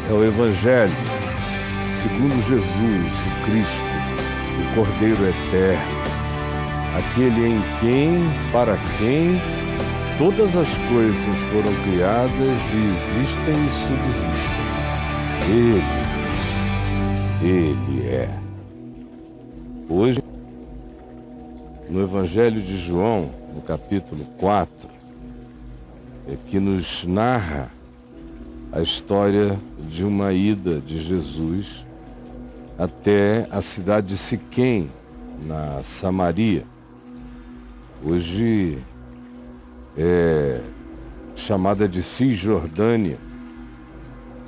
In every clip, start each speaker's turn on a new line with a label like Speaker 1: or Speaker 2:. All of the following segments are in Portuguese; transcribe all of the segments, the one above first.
Speaker 1: É o Evangelho segundo Jesus, o Cristo, o Cordeiro Eterno, aquele em quem, para quem, todas as coisas foram criadas e existem e subsistem. Ele é. Hoje, no Evangelho de João, no capítulo 4, que nos narra a história de uma ida de Jesus até a cidade de Siquém, na Samaria. Hoje é chamada de Cisjordânia,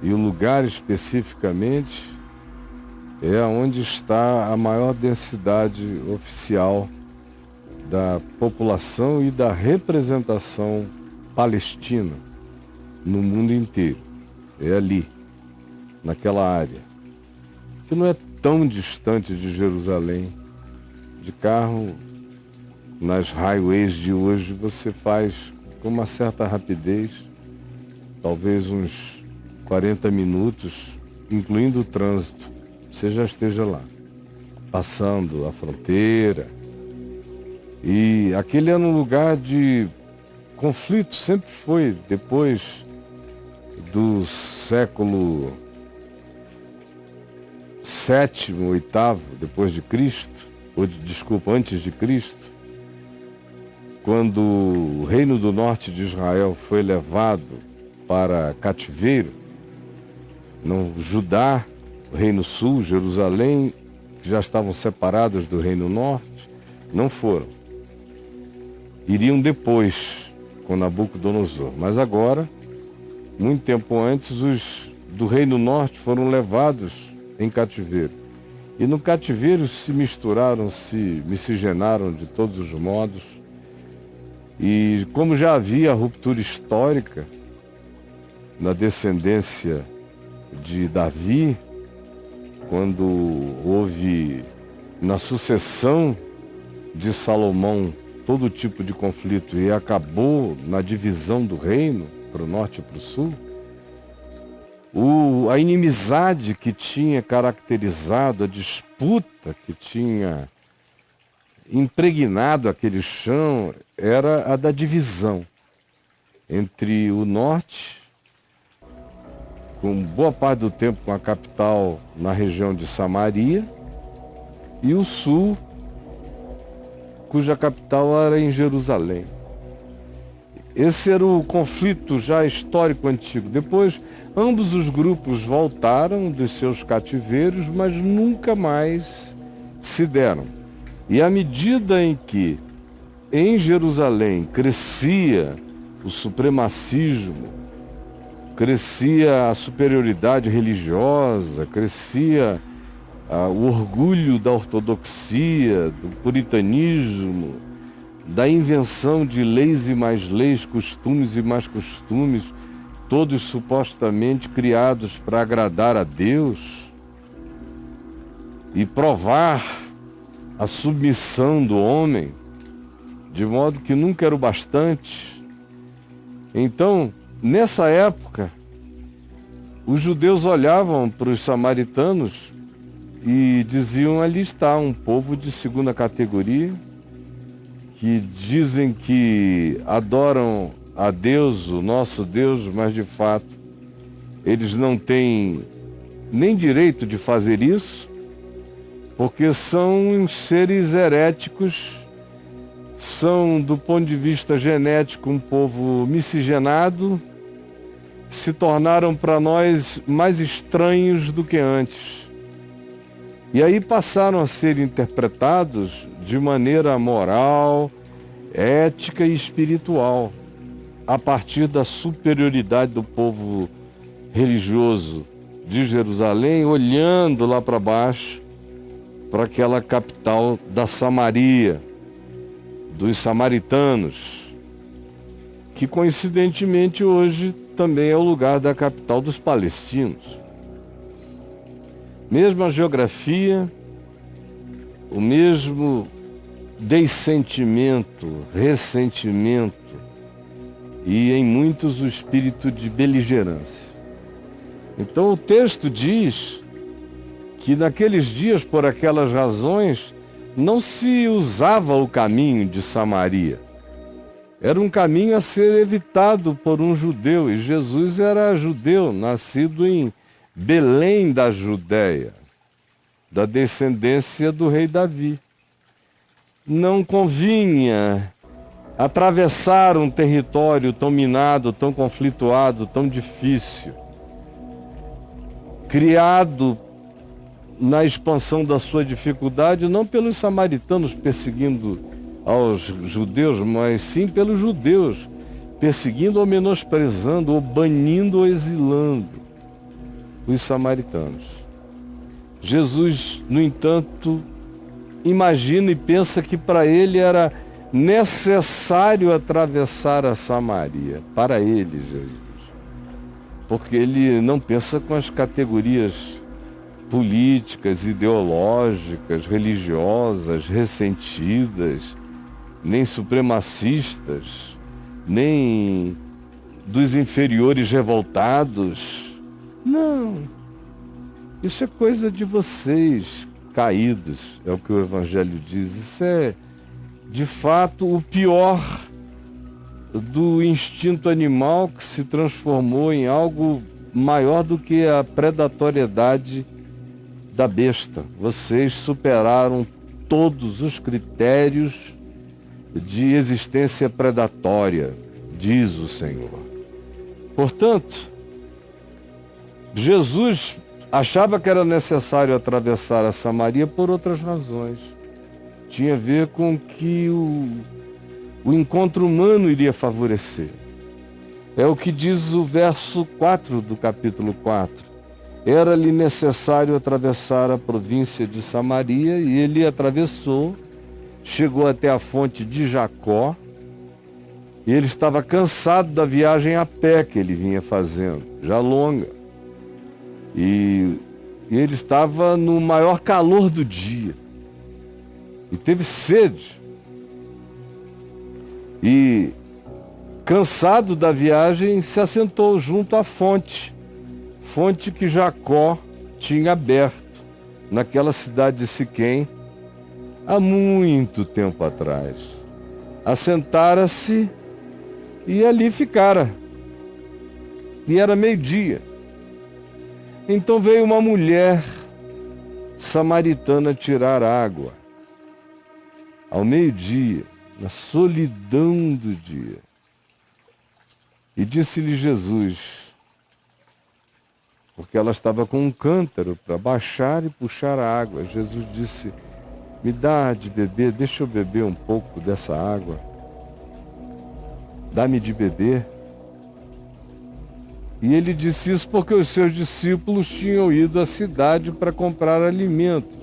Speaker 1: e o lugar especificamente é onde está a maior densidade oficial da população e da representação palestina no mundo inteiro. É ali, naquela área, que não é tão distante de Jerusalém. De carro, nas highways de hoje, você faz com uma certa rapidez, talvez uns 40 minutos, incluindo o trânsito, você já esteja lá, passando a fronteira. E aquele era um lugar de conflito, sempre foi, depois do século sétimo, oitavo, depois de Cristo, antes de Cristo, quando o reino do norte de Israel foi levado para cativeiro, no Judá, o reino sul, Jerusalém, que já estavam separados do reino norte, não foram. Iriam depois, com Nabucodonosor. Mas agora, muito tempo antes, os do reino norte foram levados em cativeiro. E no cativeiro se misturaram, se miscigenaram de todos os modos. E como já havia ruptura histórica na descendência de Davi, quando houve na sucessão de Salomão todo tipo de conflito e acabou na divisão do reino para o norte e para o sul, a inimizade que tinha caracterizado, a disputa que tinha impregnado aquele chão era a da divisão entre o norte, com boa parte do tempo com a capital na região de Samaria, e o sul, cuja capital era em Jerusalém. Esse era o conflito já histórico antigo. Depois, ambos os grupos voltaram dos seus cativeiros, mas nunca mais se deram. E à medida em que em Jerusalém crescia o supremacismo, crescia a superioridade religiosa, crescia o orgulho da ortodoxia, do puritanismo, da invenção de leis e mais leis, costumes e mais costumes, todos supostamente criados para agradar a Deus e provar a submissão do homem, de modo que nunca era o bastante. Então, nessa época, os judeus olhavam para os samaritanos e diziam: ali está um povo de segunda categoria, que dizem que adoram a Deus, o nosso Deus, mas de fato eles não têm nem direito de fazer isso, porque são seres heréticos, são, do ponto de vista genético, um povo miscigenado, se tornaram para nós mais estranhos do que antes. E aí passaram a ser interpretados de maneira moral, ética e espiritual, a partir da superioridade do povo religioso de Jerusalém, olhando lá para baixo, para aquela capital da Samaria, dos samaritanos, que coincidentemente hoje também é o lugar da capital dos palestinos. Mesma geografia, o mesmo dessentimento, ressentimento e em muitos o espírito de beligerância. Então o texto diz que naqueles dias, por aquelas razões, não se usava o caminho de Samaria. Era um caminho a ser evitado por um judeu, e Jesus era judeu, nascido em Belém da Judéia, da descendência do rei Davi. Não convinha atravessar um território tão minado, tão conflituado, tão difícil, criado na expansão da sua dificuldade, não pelos samaritanos perseguindo aos judeus, mas sim pelos judeus, perseguindo ou menosprezando, ou banindo ou exilando os samaritanos. Jesus, no entanto, imagina e pensa que para ele era necessário atravessar a Samaria, para ele, Jesus. Porque ele não pensa com as categorias políticas, ideológicas, religiosas, ressentidas, nem supremacistas, nem dos inferiores revoltados. Não. Isso é coisa de vocês caídos, é o que o Evangelho diz. Isso é, de fato, o pior do instinto animal que se transformou em algo maior do que a predatoriedade da besta. Vocês superaram todos os critérios de existência predatória, diz o Senhor. Portanto, Jesus achava que era necessário atravessar a Samaria por outras razões. Tinha a ver com que o encontro humano iria favorecer. É o que diz o verso 4 do capítulo 4. Era-lhe necessário atravessar a província de Samaria, e ele atravessou, chegou até a fonte de Jacó, e ele estava cansado da viagem a pé que ele vinha fazendo, já longa. E ele estava no maior calor do dia, e teve sede. E, cansado da viagem, se assentou junto à fonte que Jacó tinha aberto naquela cidade de Siquém há muito tempo atrás. Assentara-se e ali ficara. E era meio-dia. Então veio uma mulher samaritana tirar água ao meio-dia, na solidão do dia. E disse-lhe Jesus, porque ela estava com um cântaro para baixar e puxar a água. Jesus disse, me dá de beber, deixa eu beber um pouco dessa água. Dá-me de beber. E ele disse isso porque os seus discípulos tinham ido à cidade para comprar alimentos.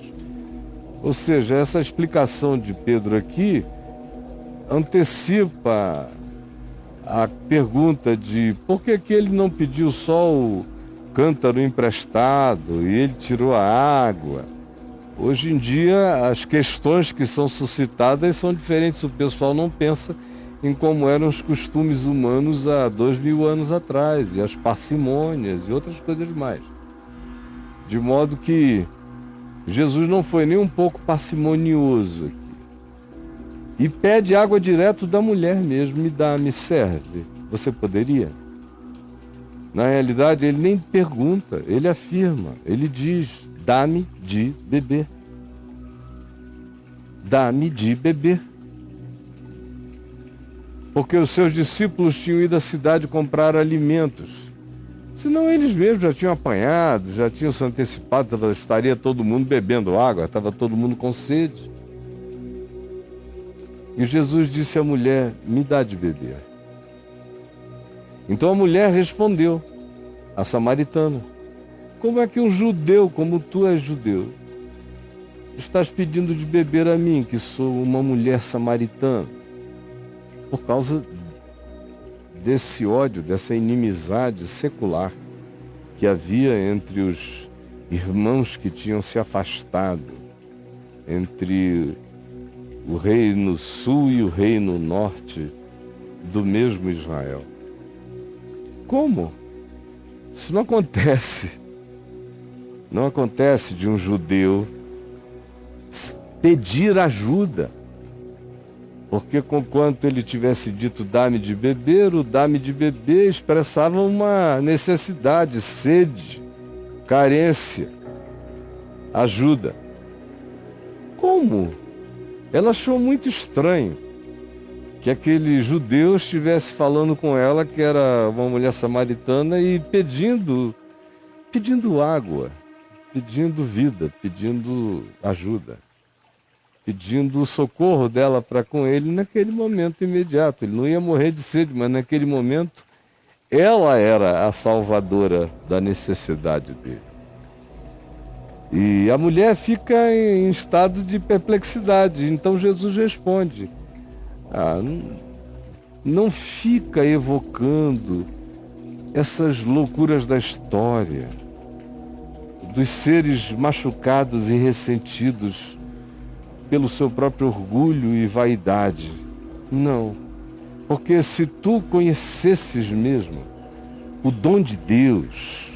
Speaker 1: Ou seja, essa explicação de Pedro aqui antecipa a pergunta de por que ele não pediu só o cântaro emprestado e ele tirou a água. Hoje em dia as questões que são suscitadas são diferentes. O pessoal não pensa em como eram os costumes humanos há 2000 anos atrás, e as parcimônias e outras coisas mais. De modo que Jesus não foi nem um pouco parcimonioso aqui. E pede água direto da mulher mesmo, me serve. Você poderia? Na realidade, ele nem pergunta, ele afirma, ele diz, dá-me de beber. Dá-me de beber. Porque os seus discípulos tinham ido à cidade comprar alimentos. Senão eles mesmos já tinham apanhado, já tinham se antecipado, estaria todo mundo bebendo água, estava todo mundo com sede. E Jesus disse à mulher, me dá de beber. Então a mulher respondeu, a samaritana, como é que um judeu, como tu és judeu, estás pedindo de beber a mim, que sou uma mulher samaritana? Por causa desse ódio, dessa inimizade secular que havia entre os irmãos que tinham se afastado, entre o reino sul e o reino norte do mesmo Israel. Como Isso não acontece. Não acontece de um judeu pedir ajuda. Porque conquanto ele tivesse dito dá-me de beber, o dá-me de beber expressava uma necessidade, sede, carência, ajuda. Como? Ela achou muito estranho que aquele judeu estivesse falando com ela, que era uma mulher samaritana, e pedindo água, pedindo vida, pedindo ajuda, pedindo o socorro dela para com ele naquele momento imediato. Ele não ia morrer de sede, mas naquele momento ela era a salvadora da necessidade dele. E a mulher fica em estado de perplexidade. Então Jesus responde: não fica evocando essas loucuras da história, dos seres machucados e ressentidos pelo seu próprio orgulho e vaidade. Não, porque se tu conhecesses mesmo o dom de Deus,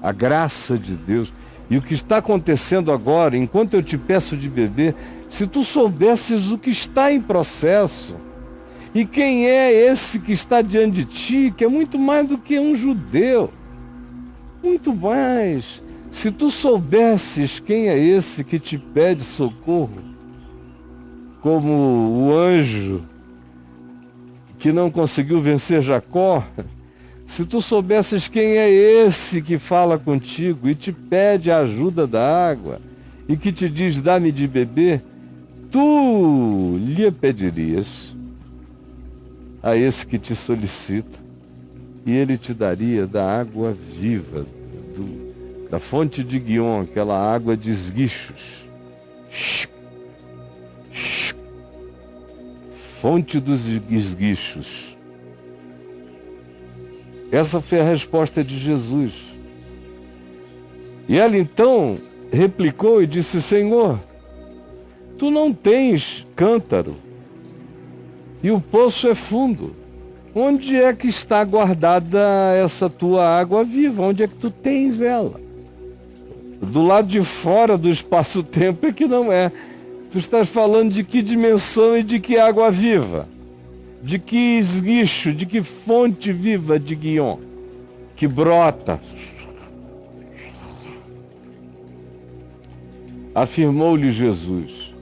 Speaker 1: a graça de Deus, e o que está acontecendo agora, enquanto eu te peço de beber, se tu soubesses o que está em processo, e quem é esse que está diante de ti, que é muito mais do que um judeu, muito mais. Se tu soubesses quem é esse que te pede socorro, como o anjo que não conseguiu vencer Jacó, se tu soubesses quem é esse que fala contigo e te pede a ajuda da água e que te diz dá-me de beber, tu lhe pedirias a esse que te solicita e ele te daria da água viva, da fonte de Guion, aquela água de esguichos. Fonte dos esguichos. Essa foi a resposta de Jesus. E ela então replicou e disse: Senhor, tu não tens cântaro e o poço é fundo. Onde é que está guardada essa tua água viva? Onde é que tu tens ela? Do lado de fora do espaço-tempo é que não é. Tu estás falando de que dimensão e de que água viva? De que esguicho, de que fonte viva de Guion, que brota? Afirmou-lhe Jesus: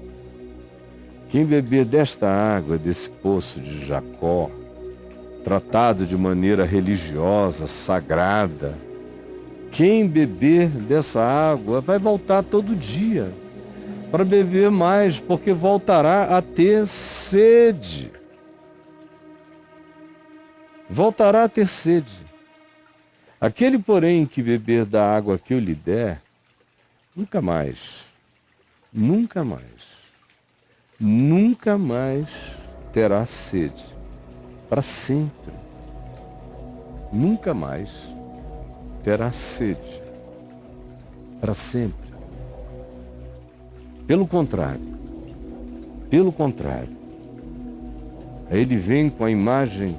Speaker 1: quem beber desta água, desse poço de Jacó, tratado de maneira religiosa, sagrada, quem beber dessa água vai voltar todo dia para beber mais, porque voltará a ter sede. Voltará a ter sede. Aquele, porém, que beber da água que eu lhe der, nunca mais terá sede. Para sempre. Nunca mais terá sede. Para sempre. Pelo contrário. Aí ele vem com a imagem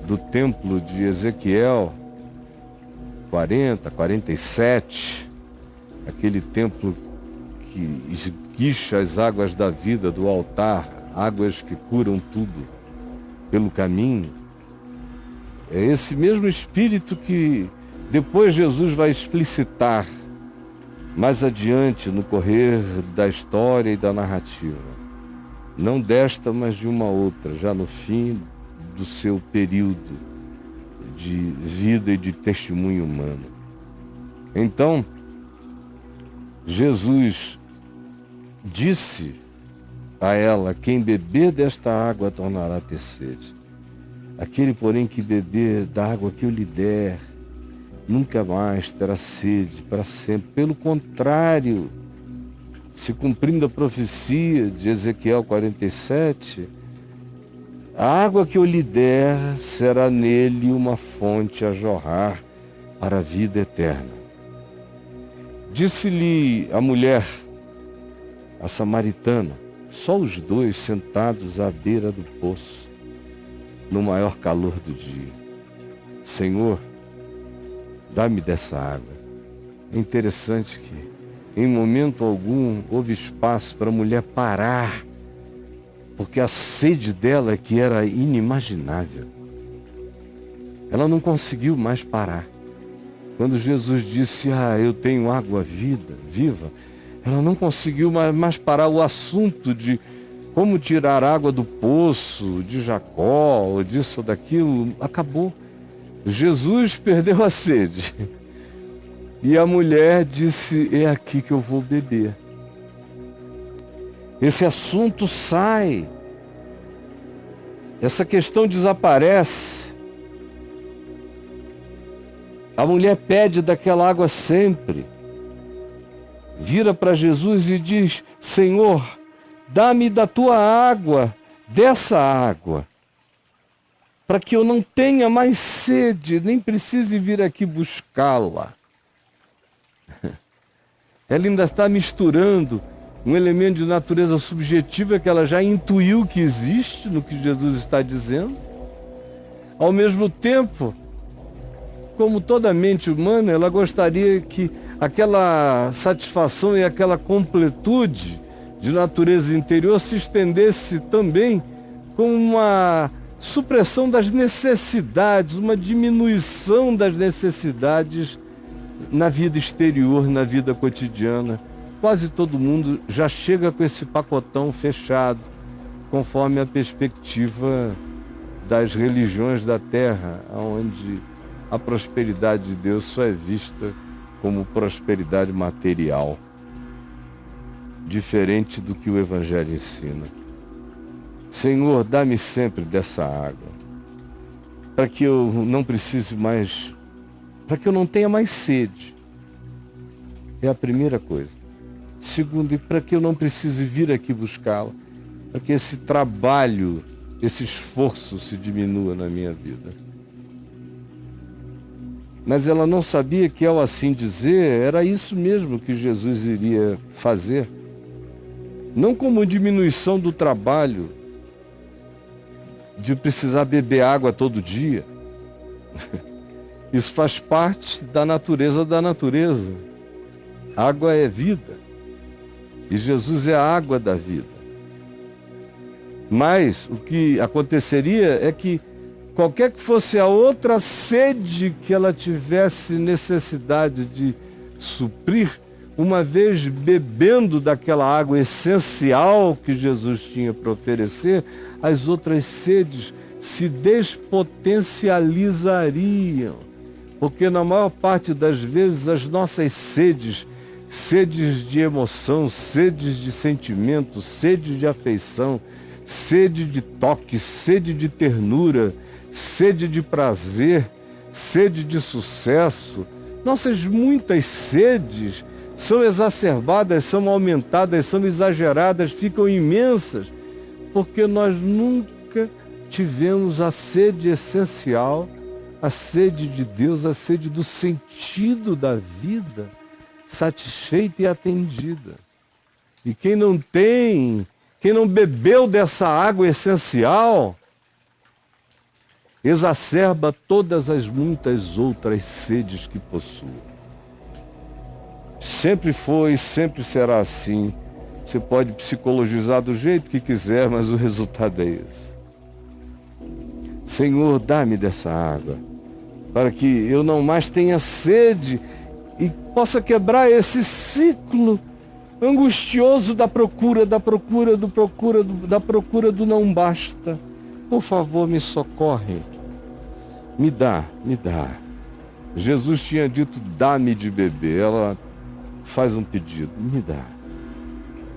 Speaker 1: do templo de Ezequiel 47, aquele templo que esguicha as águas da vida do altar, águas que curam tudo pelo caminho. É esse mesmo espírito que depois Jesus vai explicitar mais adiante no correr da história e da narrativa. Não desta, mas de uma outra, já no fim do seu período de vida e de testemunho humano. Então, Jesus disse a ela: quem beber desta água tornará a ter sede. Aquele, porém, que beber da água que eu lhe der, nunca mais terá sede para sempre. Pelo contrário, se cumprindo a profecia de Ezequiel 47, a água que eu lhe der será nele uma fonte a jorrar para a vida eterna. Disse-lhe a mulher, a samaritana, só os dois sentados à beira do poço, no maior calor do dia: Senhor, dá-me dessa água. É interessante que, em momento algum, houve espaço para a mulher parar, porque a sede dela que era inimaginável. Ela não conseguiu mais parar. Quando Jesus disse, eu tenho água viva, ela não conseguiu mais parar. O assunto de como tirar água do poço de Jacó, ou disso ou daquilo, acabou. Jesus perdeu a sede. E a mulher disse, é aqui que eu vou beber. Esse assunto sai. Essa questão desaparece. A mulher pede daquela água sempre. Vira para Jesus e diz, Senhor, dá-me da tua água, dessa água, para que eu não tenha mais sede, nem precise vir aqui buscá-la. Ela ainda está misturando um elemento de natureza subjetiva que ela já intuiu que existe no que Jesus está dizendo. Ao mesmo tempo, como toda mente humana, ela gostaria que aquela satisfação e aquela completude de natureza interior se estendesse também com uma supressão das necessidades, uma diminuição das necessidades na vida exterior, na vida cotidiana. Quase todo mundo já chega com esse pacotão fechado, conforme a perspectiva das religiões da terra, onde a prosperidade de Deus só é vista como prosperidade material, diferente do que o Evangelho ensina. Senhor, dá-me sempre dessa água, para que eu não precise mais, para que eu não tenha mais sede. É a primeira coisa. Segundo, e para que eu não precise vir aqui buscá-la, para que esse trabalho, esse esforço se diminua na minha vida. Mas ela não sabia que, ao assim dizer, era isso mesmo que Jesus iria fazer. Não como diminuição do trabalho, de precisar beber água todo dia. Isso faz parte da natureza da natureza. Água é vida. E Jesus é a água da vida. Mas o que aconteceria é que qualquer que fosse a outra sede que ela tivesse necessidade de suprir, uma vez bebendo daquela água essencial que Jesus tinha para oferecer, as outras sedes se despotencializariam. Porque na maior parte das vezes as nossas sedes de emoção, sedes de sentimento, sede de afeição, sede de toque, sede de ternura, sede de prazer, sede de sucesso. Nossas muitas sedes são exacerbadas, são aumentadas, são exageradas, ficam imensas, porque nós nunca tivemos a sede essencial, a sede de Deus, a sede do sentido da vida, satisfeita e atendida. E quem não bebeu dessa água essencial, exacerba todas as muitas outras sedes que possui. Sempre foi, sempre será assim. Você pode psicologizar do jeito que quiser, mas o resultado é esse. Senhor, dá-me dessa água, para que eu não mais tenha sede e possa quebrar esse ciclo angustioso da procura do não basta. Por favor, me socorre. Me dá. Jesus tinha dito, dá-me de beber. Ela faz um pedido, me dá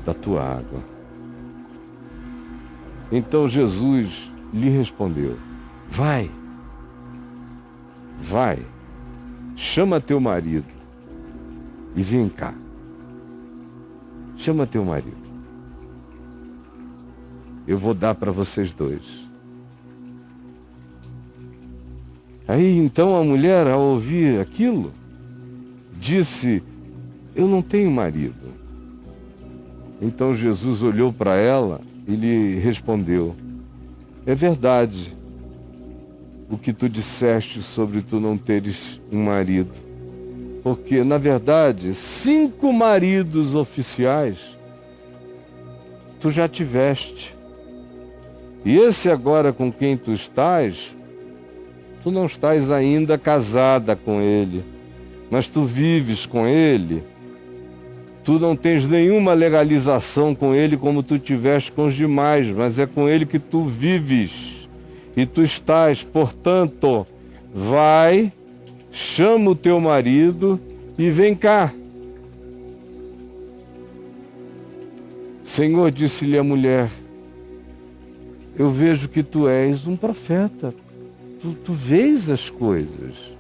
Speaker 1: da tua água. Então Jesus lhe respondeu, vai, chama teu marido e vem cá. Chama teu marido. Eu vou dar para vocês dois. Aí então a mulher, ao ouvir aquilo, disse, eu não tenho marido. Então Jesus olhou para ela e lhe respondeu, é verdade, o que tu disseste sobre tu não teres um marido. Porque, na verdade, 5 maridos oficiais tu já tiveste. E esse agora com quem tu estás, tu não estás ainda casada com ele, mas tu vives com ele. Tu não tens nenhuma legalização com ele como tu tiveste com os demais, mas é com ele que tu vives e tu estás. Portanto, vai, chama o teu marido e vem cá. Senhor, disse-lhe a mulher, eu vejo que tu és um profeta. Tu vês as coisas.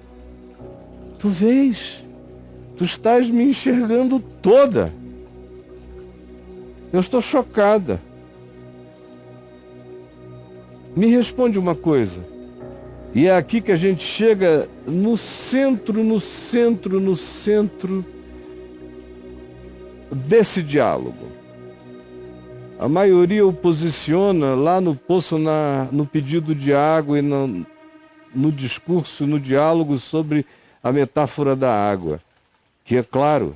Speaker 1: Tu vês. Tu estás me enxergando toda. Eu estou chocada. Me responde uma coisa. E é aqui que a gente chega no centro desse diálogo. A maioria o posiciona lá no poço, no pedido de água e no discurso, no diálogo sobre a metáfora da água, que, é claro,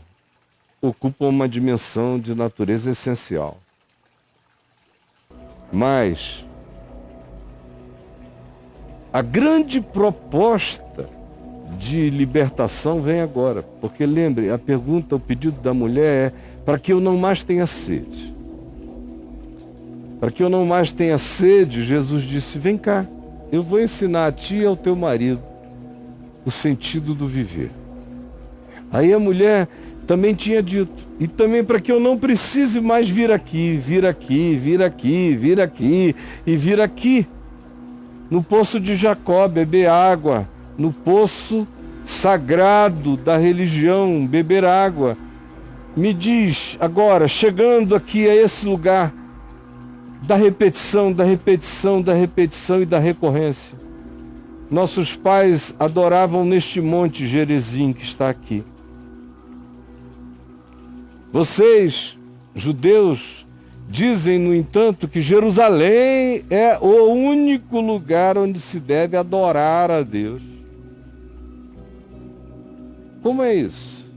Speaker 1: ocupa uma dimensão de natureza essencial. Mas a grande proposta de libertação vem agora, porque lembre, a pergunta, o pedido da mulher é para que eu não mais tenha sede. Para que eu não mais tenha sede, Jesus disse, vem cá, eu vou ensinar a ti e ao teu marido o sentido do viver. Aí a mulher também tinha dito, e também para que eu não precise mais vir aqui, no poço de Jacó, beber água, no poço sagrado da religião, beber água. Me diz agora, chegando aqui a esse lugar da repetição e da recorrência. Nossos pais adoravam neste monte Gerizim que está aqui. Vocês, judeus, dizem, no entanto, que Jerusalém é o único lugar onde se deve adorar a Deus. Como é isso?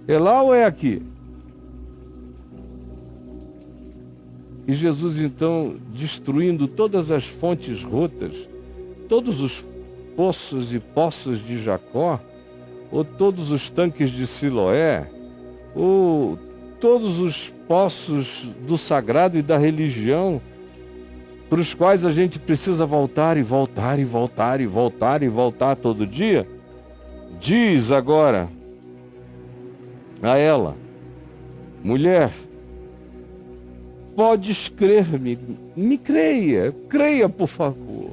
Speaker 1: É lá ou é aqui? E Jesus, então, destruindo todas as fontes rotas, todos os poços e poços de Jacó, ou todos os tanques de Siloé, ou todos os poços do sagrado e da religião, para os quais a gente precisa voltar todo dia, diz agora a ela, mulher, podes crer-me, me creia por favor,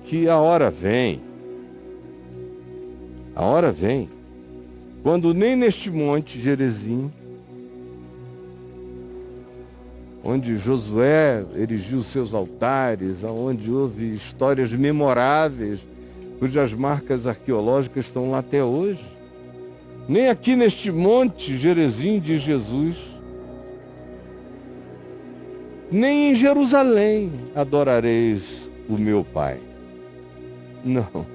Speaker 1: que a hora vem, quando nem neste monte Gerizim, onde Josué erigiu seus altares, onde houve histórias memoráveis, cujas marcas arqueológicas estão lá até hoje, nem aqui neste monte Gerizim de Jesus, nem em Jerusalém adorareis o meu Pai. Não.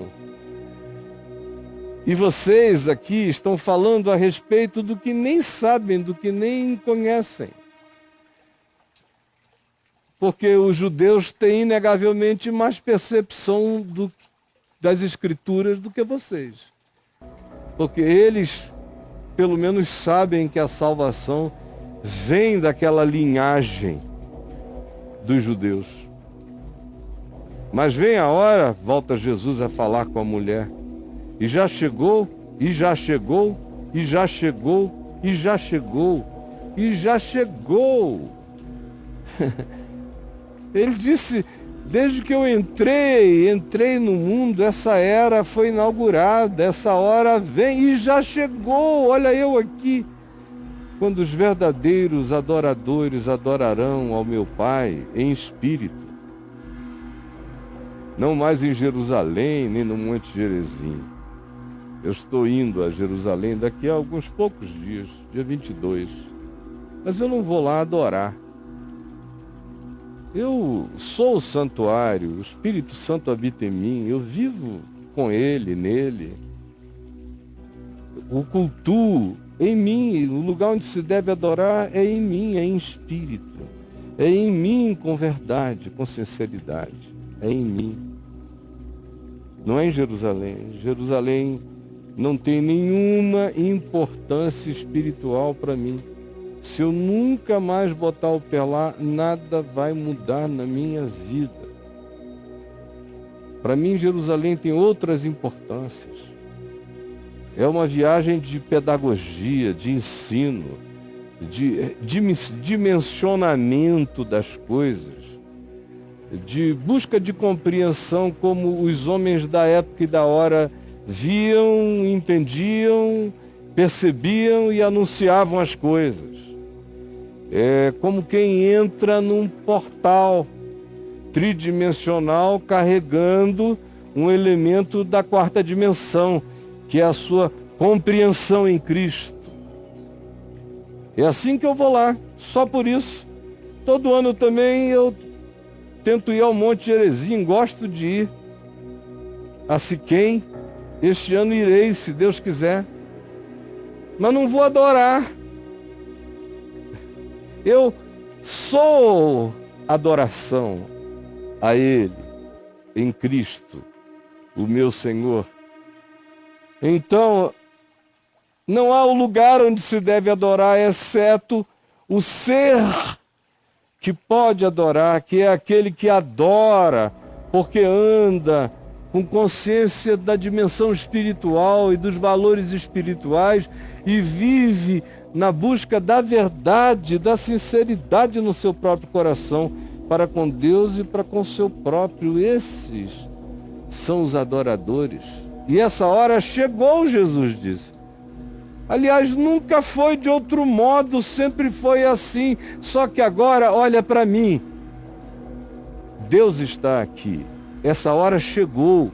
Speaker 1: E vocês aqui estão falando a respeito do que nem sabem, do que nem conhecem. Porque os judeus têm inegavelmente mais percepção das Escrituras do que vocês. Porque eles, pelo menos, sabem que a salvação vem daquela linhagem dos judeus. Mas vem a hora, volta Jesus a falar com a mulher, e já chegou. Ele disse, desde que eu entrei no mundo, essa era foi inaugurada, essa hora vem e já chegou, olha eu aqui. Quando os verdadeiros adoradores adorarão ao meu Pai em espírito, não mais em Jerusalém, nem no Monte Gerizim. Eu estou indo a Jerusalém daqui a alguns poucos dias, dia 22. Mas eu não vou lá adorar. Eu sou o santuário, o Espírito Santo habita em mim, eu vivo com Ele, nele. O cultuo em mim, o lugar onde se deve adorar é em mim, é em espírito. É em mim com verdade, com sinceridade. É em mim. Não é em Jerusalém. Jerusalém não tem nenhuma importância espiritual para mim. Se eu nunca mais botar o pé lá, nada vai mudar na minha vida. Para mim, Jerusalém tem outras importâncias. É uma viagem de pedagogia, de ensino, de dimensionamento das coisas, de busca de compreensão como os homens da época e da hora viam, entendiam, percebiam e anunciavam as coisas. É como quem entra num portal tridimensional carregando um elemento da quarta dimensão, que é a sua compreensão em Cristo. É assim que eu vou lá, só por isso. Todo ano também eu tento ir ao Monte Gerizim, gosto de ir a Siquém. Este ano irei, se Deus quiser. Mas não vou adorar. Eu sou adoração a Ele, em Cristo, o meu Senhor. Então, não há um lugar onde se deve adorar, exceto o ser que pode adorar, que é aquele que adora, porque anda com consciência da dimensão espiritual e dos valores espirituais e vive na busca da verdade, da sinceridade no seu próprio coração, para com Deus e para com o seu próprio. Esses são os adoradores. E essa hora chegou, Jesus disse. Aliás, nunca foi de outro modo, sempre foi assim. Só que agora, olha para mim. Deus está aqui. Essa hora chegou.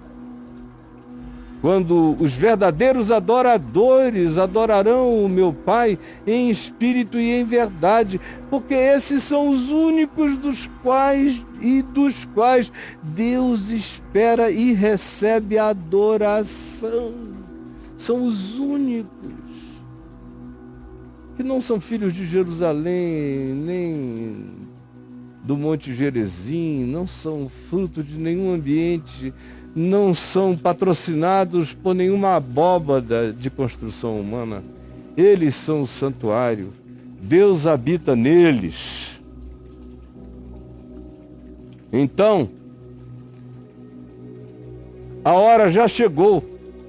Speaker 1: Quando os verdadeiros adoradores adorarão o meu Pai em espírito e em verdade, porque esses são os únicos dos quais Deus espera e recebe a adoração. São os únicos que não são filhos de Jerusalém, nem do Monte Gerizim, não são fruto de nenhum ambiente, não são patrocinados por nenhuma abóbada de construção humana. Eles são o santuário. Deus habita neles. Então, a hora já chegou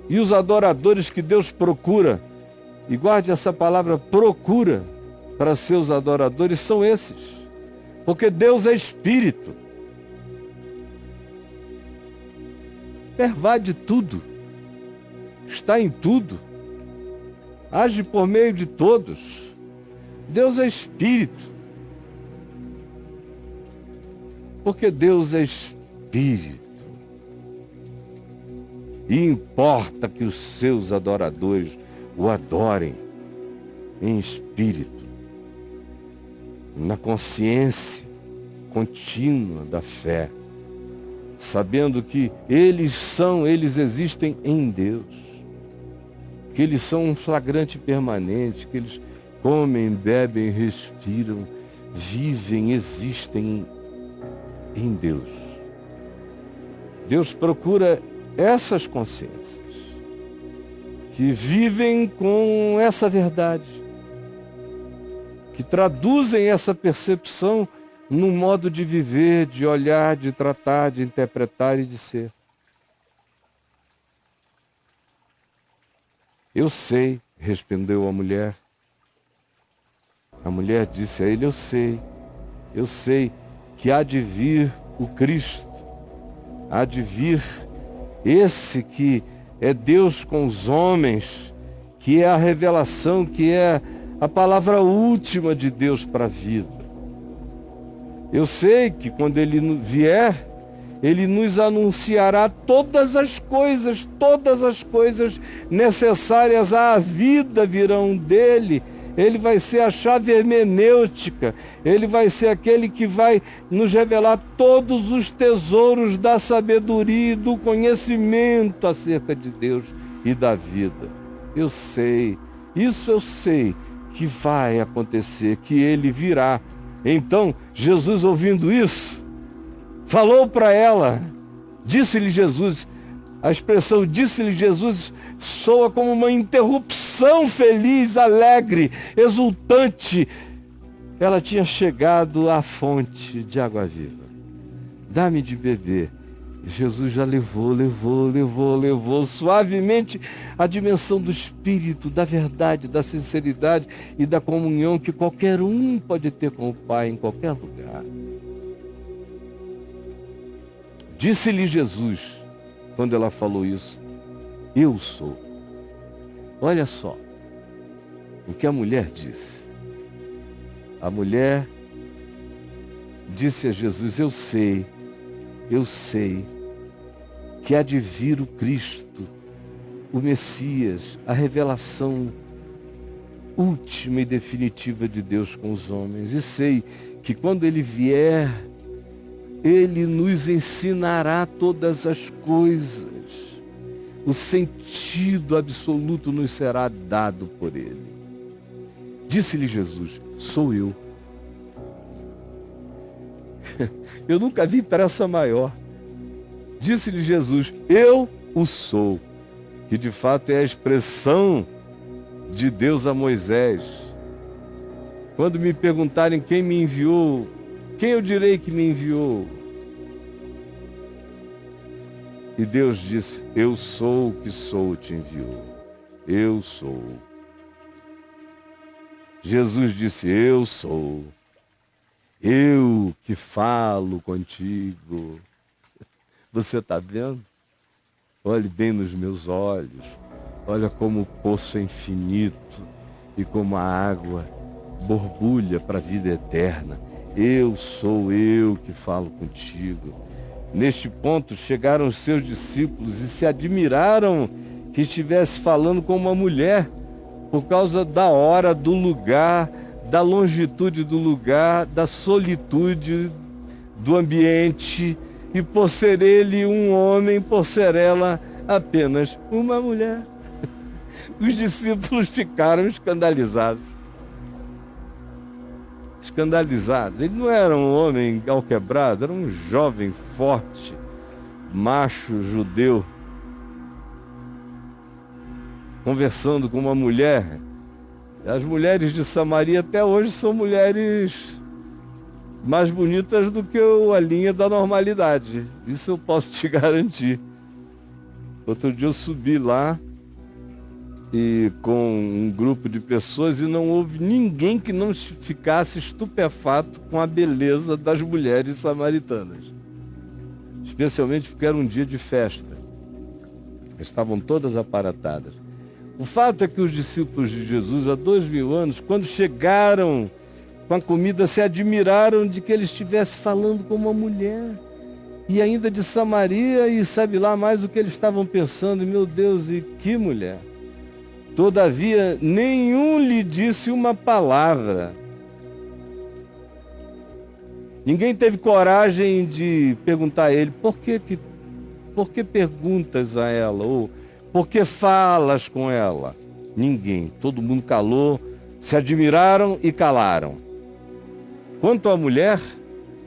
Speaker 1: e os adoradores que Deus procura, e guarde essa palavra procura para seus adoradores, são esses. Porque Deus é espírito. Pervade tudo, está em tudo, age por meio de todos. Deus é espírito, porque Deus é espírito, e importa que os seus adoradores o adorem em espírito, na consciência contínua da fé, sabendo que eles existem em Deus, que eles são um flagrante permanente, que eles comem, bebem, respiram, vivem, existem em Deus. Deus procura essas consciências, que vivem com essa verdade, que traduzem essa percepção num modo de viver, de olhar, de tratar, de interpretar e de ser. Eu sei, respondeu a mulher. A mulher disse a ele, eu sei que há de vir o Cristo, há de vir esse que é Deus com os homens, que é a revelação, que é a palavra última de Deus para a vida. Eu sei que quando Ele vier, Ele nos anunciará todas as coisas necessárias à vida virão dEle, Ele vai ser a chave hermenêutica, ele vai ser aquele que vai nos revelar todos os tesouros da sabedoria e do conhecimento acerca de Deus e da vida. Eu sei, isso eu sei que vai acontecer, que ele virá. Então, Jesus, ouvindo isso, falou para ela, disse-lhe Jesus, a expressão disse-lhe Jesus soa como uma interrupção feliz, alegre, exultante. Ela tinha chegado à fonte de água viva. Dá-me de beber. Jesus já levou suavemente a dimensão do Espírito, da verdade, da sinceridade e da comunhão que qualquer um pode ter com o Pai em qualquer lugar. Disse-lhe Jesus, quando ela falou isso, eu sou. Olha só o que a mulher disse. A mulher disse a Jesus, eu sei que há de vir o Cristo, o Messias, a revelação última e definitiva de Deus com os homens. E sei que quando ele vier, ele nos ensinará todas as coisas. O sentido absoluto nos será dado por ele. Disse-lhe Jesus, sou eu. Eu nunca vi pressa maior. Disse-lhe Jesus, eu o sou. Que de fato é a expressão de Deus a Moisés. Quando me perguntarem quem me enviou, quem eu direi que me enviou? E Deus disse, eu sou o que sou, te enviou. Eu sou. Jesus disse, eu sou. Eu que falo contigo. Você está vendo? Olhe bem nos meus olhos. Olha como o poço é infinito e como a água borbulha para a vida eterna. Eu sou eu que falo contigo. Neste ponto chegaram os seus discípulos e se admiraram que estivesse falando com uma mulher por causa da hora, do lugar, da longitude do lugar, da solitude do ambiente, e por ser ele um homem, por ser ela apenas uma mulher. Os discípulos ficaram escandalizados. Ele não era um homem alquebrado, era um jovem forte, macho judeu, conversando com uma mulher. As mulheres de Samaria até hoje são mulheres mais bonitas do que a linha da normalidade. Isso eu posso te garantir. Outro dia eu subi lá e com um grupo de pessoas e não houve ninguém que não ficasse estupefato com a beleza das mulheres samaritanas. Especialmente porque era um dia de festa. Estavam todas aparatadas. O fato é que os discípulos de Jesus, há 2000 anos, quando chegaram com a comida, se admiraram de que ele estivesse falando com uma mulher. E ainda de Samaria, e sabe lá mais o que eles estavam pensando. Meu Deus, e que mulher! Todavia, nenhum lhe disse uma palavra. Ninguém teve coragem de perguntar a ele, por que perguntas a ela? Ou por que falas com ela? Ninguém. Todo mundo calou, se admiraram e calaram. Quanto à mulher,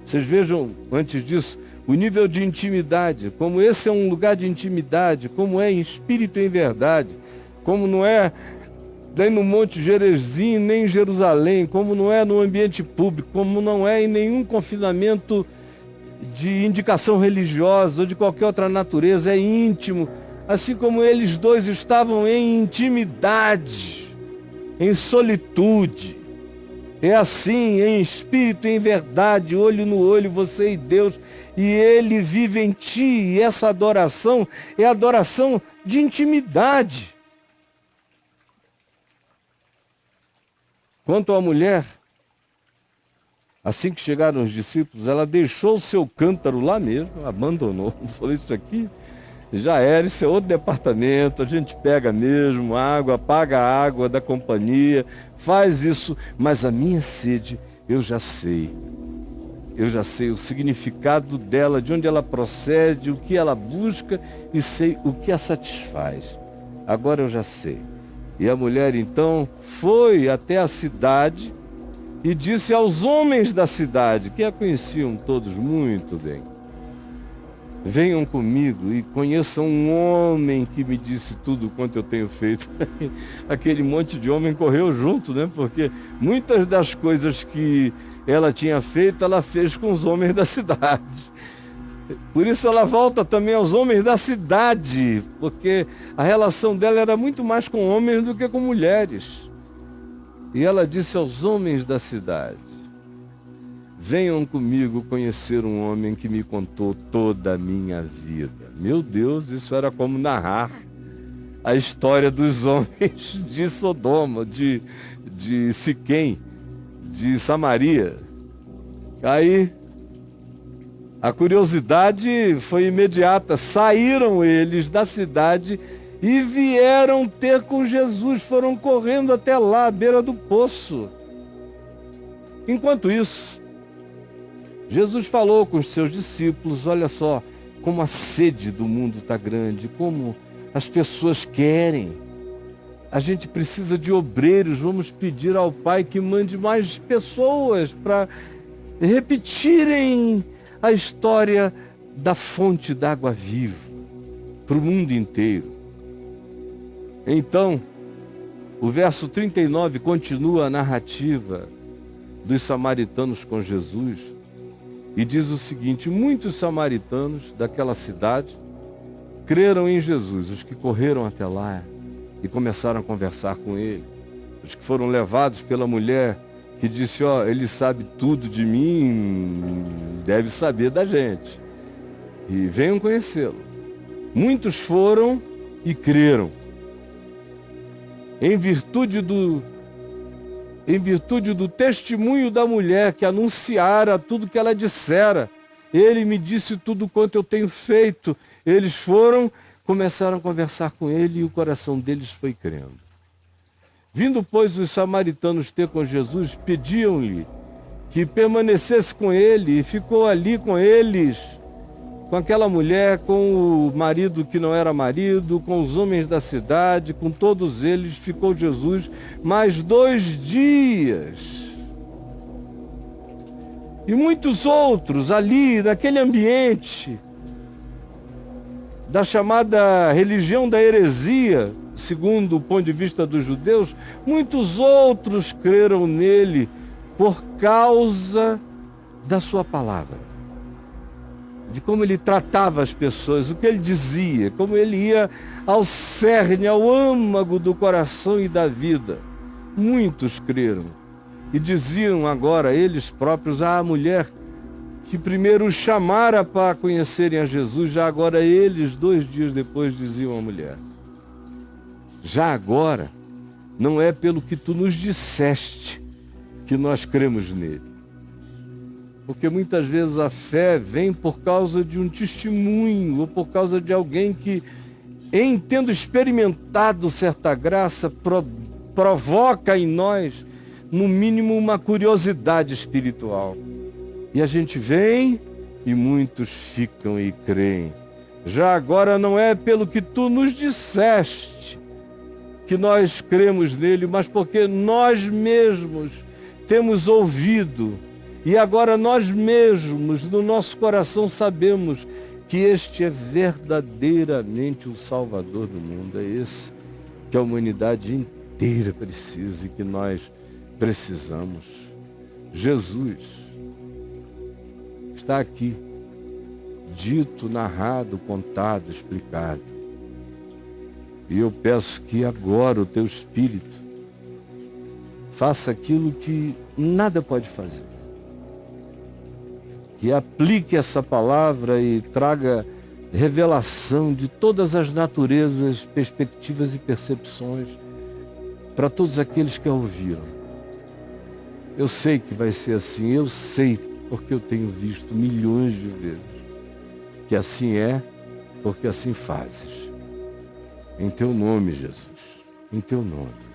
Speaker 1: vocês vejam, antes disso, o nível de intimidade, como esse é um lugar de intimidade, como é em espírito e em verdade, como não é nem no Monte Gerizim, nem em Jerusalém, como não é no ambiente público, como não é em nenhum confinamento de indicação religiosa ou de qualquer outra natureza, é íntimo, assim como eles dois estavam em intimidade, em solitude. É assim, em espírito e em verdade, olho no olho, você e Deus, e Ele vive em ti, e essa adoração é adoração de intimidade. Quanto à mulher, assim que chegaram os discípulos, ela deixou o seu cântaro lá mesmo, abandonou, falou, isso aqui Já era, isso é outro departamento, a gente pega mesmo água, paga a água da companhia, faz isso, mas a minha sede eu já sei. Eu já sei o significado dela, de onde ela procede, o que ela busca e sei o que a satisfaz. Agora eu já sei. E a mulher então foi até a cidade e disse aos homens da cidade, que a conheciam todos muito bem: venham comigo e conheçam um homem que me disse tudo quanto eu tenho feito. Aquele monte de homem correu junto, né? Porque muitas das coisas que ela tinha feito, ela fez com os homens da cidade. Por isso ela volta também aos homens da cidade, porque a relação dela era muito mais com homens do que com mulheres. E ela disse aos homens da cidade: venham comigo conhecer um homem que me contou toda a minha vida. Meu Deus, isso era como narrar a história dos homens de Sodoma, de Siquém, de Samaria. Aí a curiosidade foi imediata. Saíram eles da cidade e vieram ter com Jesus. Foram correndo até lá, à beira do poço. Enquanto isso, Jesus falou com os seus discípulos: olha só como a sede do mundo está grande, como as pessoas querem. A gente precisa de obreiros. Vamos pedir ao Pai que mande mais pessoas para repetirem a história da fonte d'água viva para o mundo inteiro. Então, o verso 39 continua a narrativa dos samaritanos com Jesus e diz o seguinte: muitos samaritanos daquela cidade creram em Jesus, os que correram até lá e começaram a conversar com ele, os que foram levados pela mulher que disse: ó, ele sabe tudo de mim, deve saber da gente, e venham conhecê-lo. Muitos foram e creram. Em virtude do testemunho da mulher que anunciara tudo que ela dissera. Ele me disse tudo quanto eu tenho feito. Eles foram, começaram a conversar com ele e o coração deles foi crendo. Vindo, pois, os samaritanos ter com Jesus, pediam-lhe que permanecesse com ele, e ficou ali com eles, com aquela mulher, com o marido que não era marido, com os homens da cidade, com todos eles ficou Jesus mais 2 dias. E muitos outros ali, naquele ambiente da chamada religião da heresia, segundo o ponto de vista dos judeus, muitos outros creram nele por causa da sua palavra, de como ele tratava as pessoas, o que ele dizia, como ele ia ao cerne, ao âmago do coração e da vida. Muitos creram e diziam agora eles próprios: a mulher que primeiro os chamara para conhecerem a Jesus, já agora eles 2 dias depois diziam à mulher: já agora não é pelo que tu nos disseste que nós cremos nele. Porque muitas vezes a fé vem por causa de um testemunho, ou por causa de alguém que, em tendo experimentado certa graça, provoca em nós, no mínimo, uma curiosidade espiritual. E a gente vem e muitos ficam e creem. Já agora não é pelo que tu nos disseste que nós cremos nele, mas porque nós mesmos temos ouvido. E agora nós mesmos, no nosso coração, sabemos que este é verdadeiramente o Salvador do mundo. É esse que a humanidade inteira precisa e que nós precisamos. Jesus está aqui, dito, narrado, contado, explicado. E eu peço que agora o teu Espírito faça aquilo que nada pode fazer. Que aplique essa palavra e traga revelação de todas as naturezas, perspectivas e percepções para todos aqueles que a ouviram. Eu sei que vai ser assim, eu sei, porque eu tenho visto milhões de vezes que assim é porque assim fazes. Em teu nome, Jesus, em teu nome.